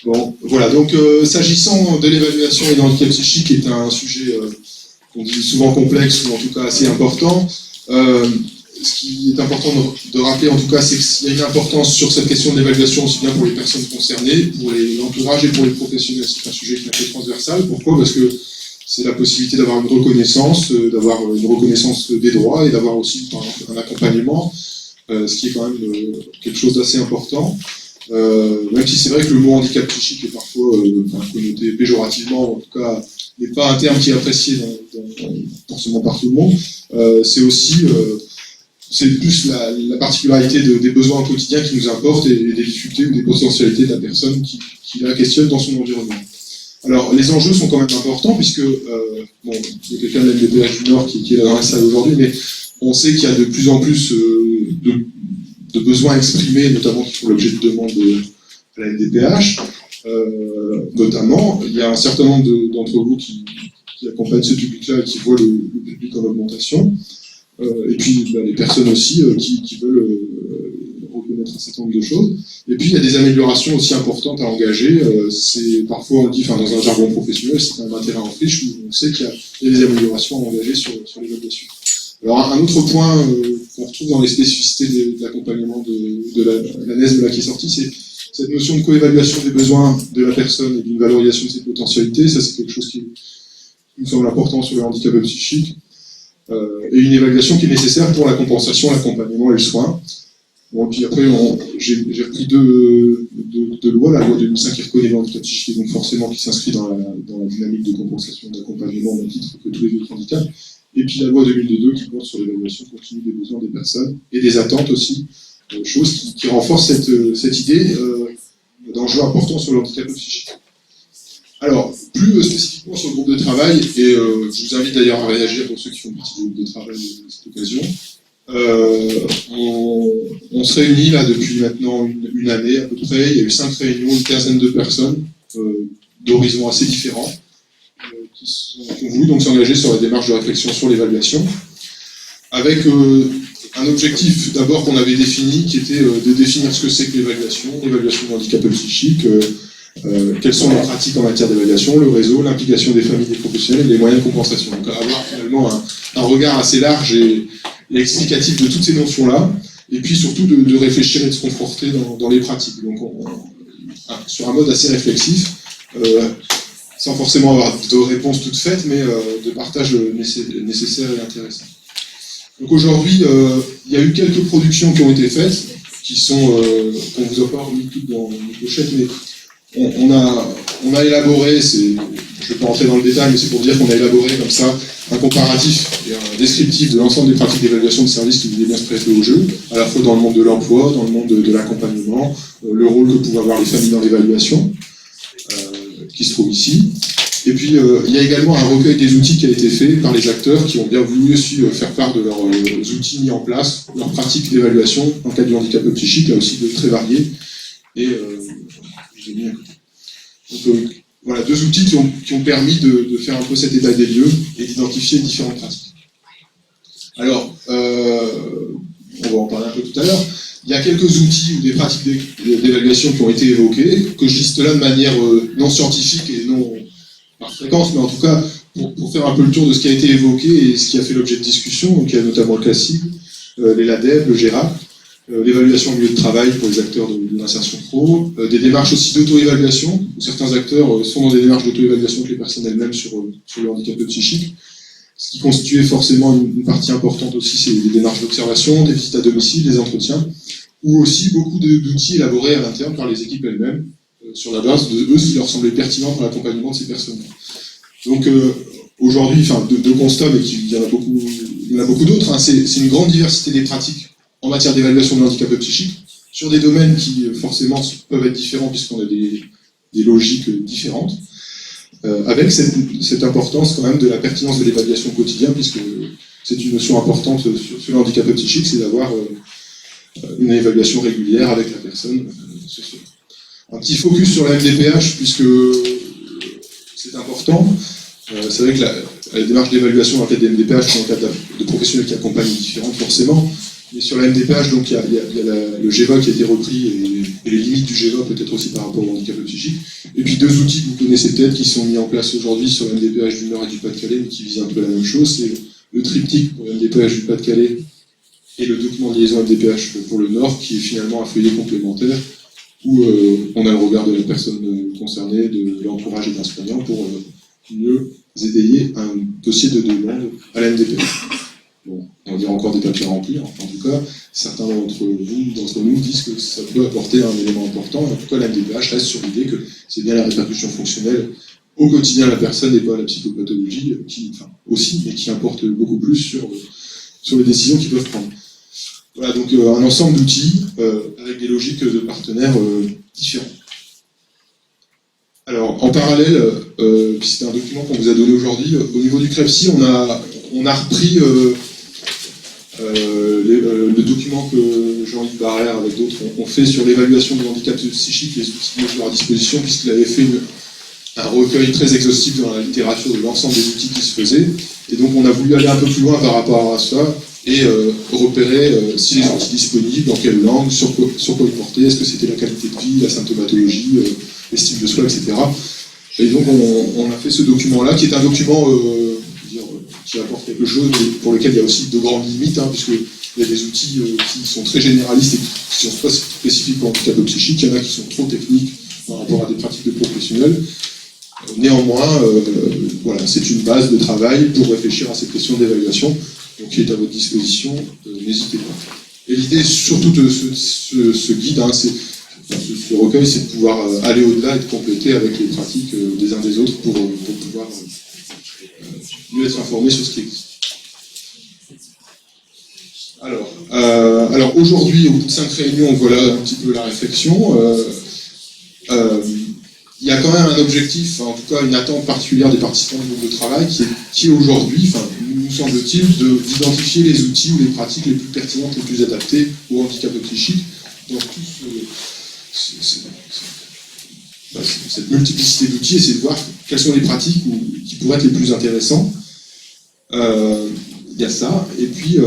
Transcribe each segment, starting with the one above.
Bon, voilà, donc s'agissant de l'évaluation et de l'handicap psychique, qui est un sujet qu'on dit souvent complexe ou en tout cas assez important, ce qui est important de rappeler en tout cas, c'est qu'il y a une importance sur cette question de l'évaluation aussi bien pour les personnes concernées, pour l'entourage et pour les professionnels. C'est un sujet qui est un peu transversal. Pourquoi ? Parce que c'est la possibilité d'avoir une reconnaissance des droits et d'avoir aussi par exemple, un accompagnement, ce qui est quand même quelque chose d'assez important. Même si c'est vrai que le mot handicap psychique est parfois connoté péjorativement, en tout cas n'est pas un terme qui est apprécié forcément par tout le monde, c'est aussi c'est plus la particularité des besoins au quotidien qui nous importe et des difficultés ou des potentialités de la personne qui la questionne dans son environnement. Alors, les enjeux sont quand même importants, puisque, bon, il y a quelqu'un de la MDPH du Nord qui est là dans la salle aujourd'hui, mais on sait qu'il y a de plus en plus de besoins exprimés, notamment qui font l'objet de demandes à la MDPH. Notamment, il y a un certain nombre d'entre vous qui accompagnent ce public-là et qui voient le public en augmentation. Et puis les personnes aussi qui veulent reconnaître un certain nombre de choses. Et puis il y a des améliorations aussi importantes à engager. C'est parfois on dit, dans un jargon professionnel, c'est un terrain en friche où on sait qu'il y a des améliorations à engager sur l'évaluation. Alors un autre point qu'on retrouve dans les spécificités de l'accompagnement de la NES qui est sortie, c'est cette notion de coévaluation des besoins de la personne et d'une valorisation de ses potentialités. Ça, c'est quelque chose qui nous semble important sur le handicap psychique. Et une évaluation qui est nécessaire pour la compensation, l'accompagnement et le soin. Bon, et puis après, j'ai repris deux lois, la loi 2005 qui reconnaît le handicap psychique, et donc forcément qui s'inscrit dans la dynamique de compensation, d'accompagnement au même titre que tous les autres handicaps, et puis la loi 2002 qui porte sur l'évaluation continue des besoins des personnes et des attentes aussi, chose qui renforce cette idée d'enjeu important sur le handicap psychique. Alors, plus spécifiquement sur le groupe de travail, et je vous invite d'ailleurs à réagir pour ceux qui font partie du groupe de travail de cette occasion, on se réunit là depuis maintenant une année à peu près. Il y a eu 5 réunions, une quinzaine de personnes d'horizons assez différents qui ont voulu donc s'engager sur la démarche de réflexion sur l'évaluation, avec un objectif d'abord qu'on avait défini, qui était de définir ce que c'est que l'évaluation de handicap psychique, quelles sont les pratiques en matière d'évaluation, le réseau, l'implication des familles, des professionnels et les moyens de compensation. Donc avoir finalement un regard assez large et explicatif de toutes ces notions-là, et puis surtout de réfléchir et de se conforter dans les pratiques. Donc sur un mode assez réflexif, sans forcément avoir de réponses toutes faites, mais de partage nécessaire et intéressant. Donc aujourd'hui, il y a eu quelques productions qui ont été faites, qui sont, qu'on vous a pas remis toutes dans les pochettes, mais on a élaboré, je ne vais pas rentrer dans le détail, mais c'est pour dire qu'on a élaboré comme ça un comparatif et un descriptif de l'ensemble des pratiques d'évaluation de services qui voulaient bien se prêter au jeu, à la fois dans le monde de l'emploi, dans le monde de l'accompagnement, le rôle que pouvaient avoir les familles dans l'évaluation, qui se trouve ici. Et puis, il y a également un recueil des outils qui a été fait par les acteurs qui ont bien voulu aussi faire part de leurs outils mis en place, leurs pratiques d'évaluation en cas du handicap psychique, là aussi de très variés. Et donc, voilà, 2 outils qui ont permis de faire un peu cet état des lieux et d'identifier différentes pratiques. Alors, on va en parler un peu tout à l'heure. Il y a quelques outils ou des pratiques d'évaluation qui ont été évoquées, que je liste là de manière non scientifique et non par fréquence, mais en tout cas pour faire un peu le tour de ce qui a été évoqué et ce qui a fait l'objet de discussion. Donc il y a notamment le classique, les LADEB, le GERAP, l'évaluation au milieu de travail pour les acteurs de l'insertion pro, des démarches aussi d'auto-évaluation, où certains acteurs sont dans des démarches d'auto-évaluation avec les personnes elles-mêmes sur le handicap psychique. Ce qui constituait forcément une partie importante aussi, c'est les démarches d'observation, des visites à domicile, des entretiens, ou aussi beaucoup d'outils élaborés à l'interne par les équipes elles-mêmes, sur la base de eux, ce qui leur semblait pertinent pour l'accompagnement de ces personnes. Donc aujourd'hui, de constats, mais il y en a beaucoup d'autres, hein, c'est une grande diversité des pratiques en matière d'évaluation de handicap psychique, sur des domaines qui forcément peuvent être différents puisqu'on a des logiques différentes, avec cette importance quand même de la pertinence de l'évaluation au quotidien, puisque c'est une notion importante sur le handicap psychique, c'est d'avoir une évaluation régulière avec la personne. Un petit focus sur la MDPH, puisque c'est important. C'est vrai que la démarche d'évaluation dans le cadre des MDPH, dans le cadre de professionnels qui accompagnent différentes forcément, mais sur la MDPH, donc il y a le GEVA qui a été repris et les limites du GEMA peut-être aussi par rapport au handicap psychique. Et puis deux outils que vous connaissez peut-être, qui sont mis en place aujourd'hui sur la MDPH du Nord et du Pas-de-Calais, mais qui visent un peu la même chose. C'est le triptyque pour la MDPH du Pas-de-Calais et le document de liaison MDPH pour le Nord, qui est finalement un feuillet complémentaire, où on a le regard de la personne concernée, de l'entourage et d'un soignant pour mieux étayer un dossier de demande à la MDPH. Bon, on va dire encore des papiers à remplir. En tout cas, certains d'entre nous disent que ça peut apporter un élément important. En tout cas, la MDPH reste sur l'idée que c'est bien la répercussion fonctionnelle au quotidien de la personne et pas la psychopathologie, qui, enfin, aussi, mais qui importe beaucoup plus sur les décisions qu'ils peuvent prendre. Voilà, donc un ensemble d'outils avec des logiques de partenaires différents. Alors, en parallèle, puis c'est un document qu'on vous a donné aujourd'hui, au niveau du CREPSI, on a repris le document que Jean-Yves Barrère avec d'autres ont fait sur l'évaluation du handicap psychique, les outils mis à leur disposition, puisqu'il avait fait un recueil très exhaustif dans la littérature de l'ensemble des outils qui se faisaient. Et donc on a voulu aller un peu plus loin par rapport à ça et repérer si les outils disponibles, dans quelle langue, sur quoi ils portaient, est-ce que c'était la qualité de vie, la symptomatologie, l'estime de soi, etc. Et donc on a fait ce document-là, qui est un document qui apporte quelque chose, mais pour lequel il y a aussi de grandes limites, puisqu'il y a des outils qui sont très généralistes et qui sont pas spécifiques pour le handicap psychique, il y en a qui sont trop techniques par rapport à des pratiques de professionnels. Néanmoins, voilà, c'est une base de travail pour réfléchir à cette question d'évaluation, donc qui est à votre disposition, n'hésitez pas. Et l'idée surtout de ce guide, ce recueil, c'est de pouvoir aller au-delà et de compléter avec les pratiques des uns des autres pour pouvoir mieux être informé sur ce qui existe. Alors aujourd'hui, au bout de 5 réunions, voilà un petit peu la réflexion. Il y a quand même un objectif, en tout cas une attente particulière des participants du groupe de travail, qui est aujourd'hui, nous semble-t-il, d'identifier les outils ou les pratiques les plus pertinentes, les plus adaptées au handicap psychique dans cette multiplicité d'outils, essayer de voir quelles sont les pratiques qui pourraient être les plus intéressantes. Il y a ça, et puis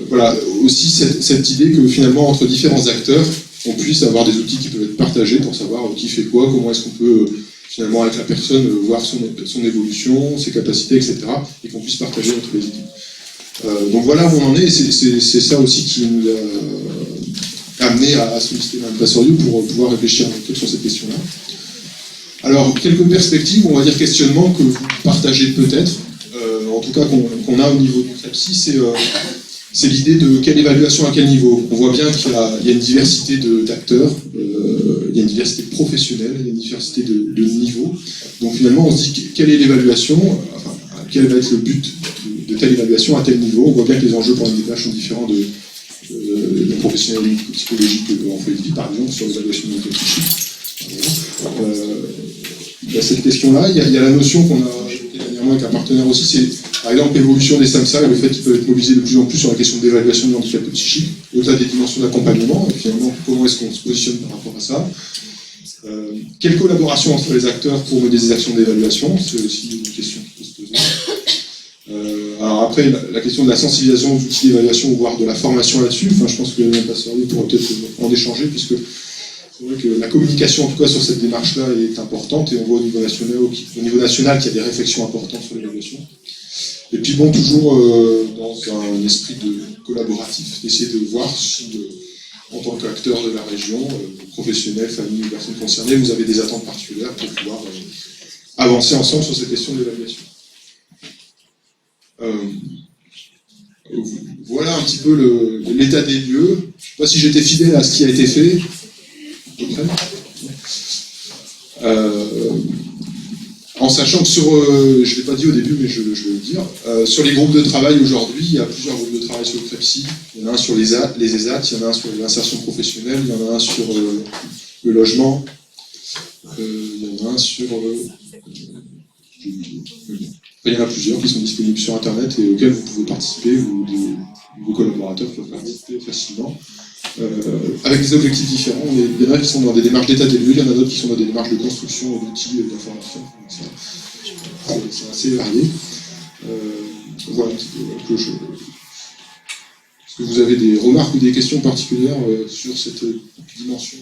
voilà, aussi cette idée que finalement entre différents acteurs, on puisse avoir des outils qui peuvent être partagés pour savoir qui fait quoi, comment est-ce qu'on peut finalement avec la personne voir son évolution, ses capacités, etc. et qu'on puisse partager entre les équipes. Donc voilà où on en est, et c'est ça aussi qui nous a amené à solliciter Mme Passorio pour pouvoir réfléchir un peu sur cette question-là. Alors, quelques perspectives, on va dire questionnements que vous partagez peut-être, en tout cas qu'on a au niveau du CREPSI, c'est l'idée de quelle évaluation à quel niveau. On voit bien qu'il y a une diversité d'acteurs, il y a une diversité professionnelle, il y a une diversité de niveaux. Donc finalement, on se dit quelle est l'évaluation, enfin, quel va être le but de telle évaluation à tel niveau. On voit bien que les enjeux pour la MDPH sont différents de professionnels psychologiques en foyer de vie, par exemple, sur l'évaluation de handicap psychique. Il y a cette question-là, il y a la notion qu'on a évoquée dernièrement avec un partenaire aussi, c'est par exemple l'évolution des SAMSA et le fait qu'ils peuvent être mobilisés de plus en plus sur la question d'évaluation du handicap psychique, au-delà des dimensions d'accompagnement, et finalement comment est-ce qu'on se positionne par rapport à ça. Quelle collaboration entre les acteurs pour mener des actions d'évaluation, c'est aussi une question qui peut se poser. Alors après, la question de la sensibilisation aux outils d'évaluation, voire de la formation là-dessus, je pense que Mme Passorio pourra peut-être en échanger, puisque c'est vrai que la communication, en tout cas, sur cette démarche-là est importante, et on voit au niveau national qu'il y a des réflexions importantes sur l'évaluation. Et puis bon, toujours dans un esprit collaboratif, d'essayer de voir si, en tant qu'acteur de la région, professionnels, familles ou personnes concernées, vous avez des attentes particulières pour pouvoir avancer ensemble sur cette question d'évaluation. Voilà un petit peu l'état des lieux. Je ne sais pas si j'étais fidèle à ce qui a été fait. En sachant que je ne l'ai pas dit au début, mais je vais le dire, sur les groupes de travail aujourd'hui, il y a plusieurs groupes de travail sur le CREPSI. Il y en a un sur les ESAT, il y en a un sur l'insertion professionnelle, il y en a un sur le logement, il y en a un sur... il y en a plusieurs qui sont disponibles sur Internet et auxquels vous pouvez participer, ou vos collaborateurs peuvent participer facilement. Avec des objectifs différents. Il y en a qui sont dans des démarches d'état des lieux, il y en a d'autres qui sont dans des démarches de construction d'outils d'information. C'est assez varié. Voilà un petit peu. Est-ce que vous avez des remarques ou des questions particulières sur cette dimension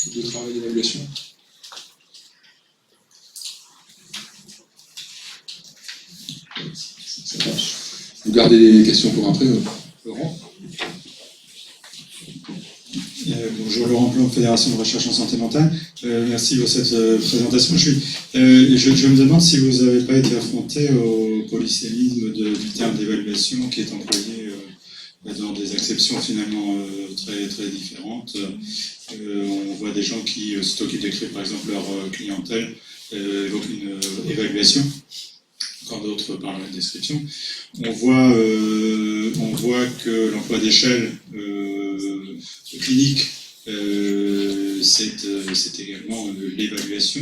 de travail d'évaluation. Ça marche. Vous gardez les questions pour après, Laurent. Bonjour, Laurent Plomb, Fédération de recherche en santé mentale. Merci pour cette présentation. Je me demande si vous n'avez pas été affronté au polysémisme du terme d'évaluation qui est employé dans des acceptions finalement très, très différentes. On voit des gens qui, aussitôt qu'ils décrivent par exemple leur clientèle, évoquent une évaluation. Encore d'autres par la description. On voit que l'emploi d'échelle clinique, c'est également l'évaluation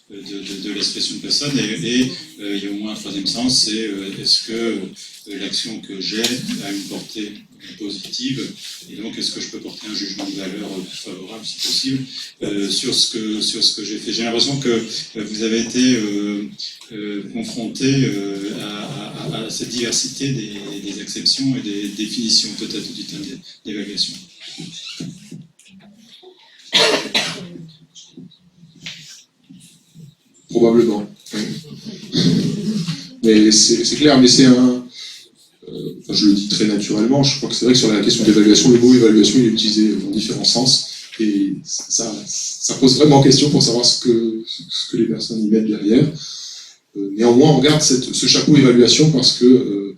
de l'expression de personne. Et il y a au moins un troisième sens, c'est est-ce que l'action que j'ai a une portée positive, et donc est-ce que je peux porter un jugement de valeur favorable si possible sur ce que j'ai fait. J'ai l'impression que vous avez été confronté à cette diversité des acceptions et des définitions peut-être du terme d'évaluation. Probablement. Mais c'est clair, mais c'est un... je le dis très naturellement, je crois que c'est vrai que sur la question d'évaluation, le mot évaluation il est utilisé dans différents sens, et ça pose vraiment question pour savoir ce que les personnes y mettent derrière. Néanmoins, on regarde ce chapeau évaluation parce que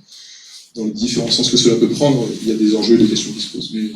dans les différents sens que cela peut prendre, il y a des enjeux et des questions qui se posent. Mais...